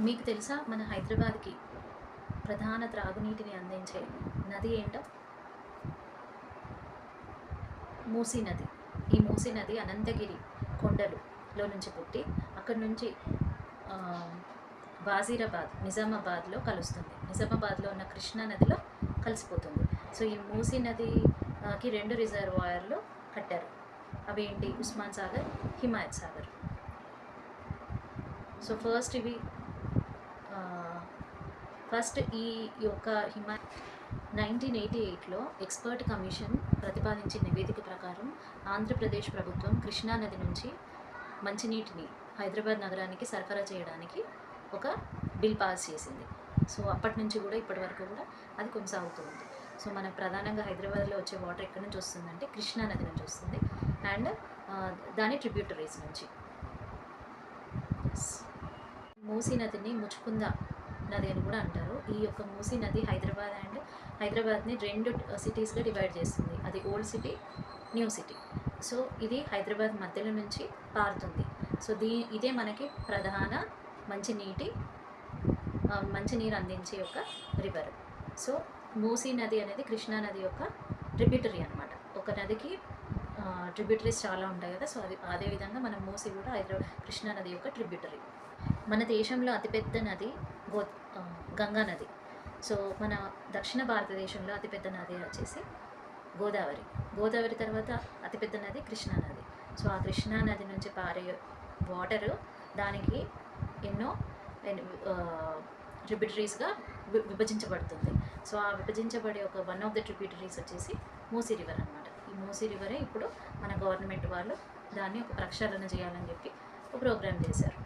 మీకు తెలుసా మన హైదరాబాద్కి ప్రధాన త్రాగునీటిని అందించే నది ఏంటో? మూసీ నది. ఈ మూసీ నది అనంతగిరి కొండలులో నుంచి పుట్టి అక్కడి నుంచి వాజీరాబాద్ నిజామాబాద్లో కలుస్తుంది. నిజామాబాద్లో ఉన్న కృష్ణా నదిలో కలిసిపోతుంది. సో ఈ మూసీ నదికి 2 రిజర్వాయర్లు కట్టారు. అవి ఏంటి? ఉస్మాన్ సాగర్, హిమాయత్ సాగర్. సో ఫస్ట్ ఈ యొక్క 1988లో ఎక్స్పర్ట్ కమిషన్ ప్రతిపాదించిన నివేదిక ప్రకారం ఆంధ్రప్రదేశ్ ప్రభుత్వం కృష్ణా నది నుంచి మంచినీటిని హైదరాబాద్ నగరానికి సరఫరా చేయడానికి ఒక బిల్ పాస్ చేసింది. సో అప్పటి నుంచి కూడా ఇప్పటి వరకు కూడా అది కొనసాగుతుంది. సో మన ప్రధానంగా హైదరాబాద్లో వచ్చే వాటర్ ఎక్కడి నుంచి వస్తుందంటే కృష్ణా నది నుంచి వస్తుంది అండ్ దాని ట్రిబ్యూటరీస్ నుంచి. మూసీ నదిని ముచ్చుకుంద నది అని కూడా అంటారు. ఈ యొక్క మూసీ నది హైదరాబాద్ని 2 సిటీస్గా డివైడ్ చేస్తుంది. అది old city, new city. So ఇది హైదరాబాద్ మధ్యలో నుంచి పారుతుంది. సో ఇదే మనకి ప్రధాన మంచినీరు అందించే ఒక రివర్. సో మూసీ నది అనేది కృష్ణా నది యొక్క ట్రిబ్యూటరీ అనమాట. ఒక నదికి ట్రిబ్యూటరీస్ చాలా ఉంటాయి కదా. సో అదేవిధంగా మన మూసీ కూడా కృష్ణా నది యొక్క ట్రిబ్యూటరీ. మన దేశంలో అతిపెద్ద నది గంగా నది. సో మన దక్షిణ భారతదేశంలో అతిపెద్ద నది వచ్చేసి గోదావరి తర్వాత అతిపెద్ద నది కృష్ణా నది. సో ఆ కృష్ణా నది నుంచి పారే వాటరు దానికి ఎన్నో ట్రిబ్యూటరీస్గా విభజించబడుతుంది. సో ఆ విభజించబడే వన్ ఆఫ్ ద ట్రిబ్యూటరీస్ వచ్చేసి మూసీ రివర్ అనమాట. ఈ మూసీ రివరే ఇప్పుడు మన గవర్నమెంట్ వాళ్ళు దాన్ని ఒక ప్రక్షాళన చేయాలని చెప్పి ఒక ప్రోగ్రామ్ చేశారు.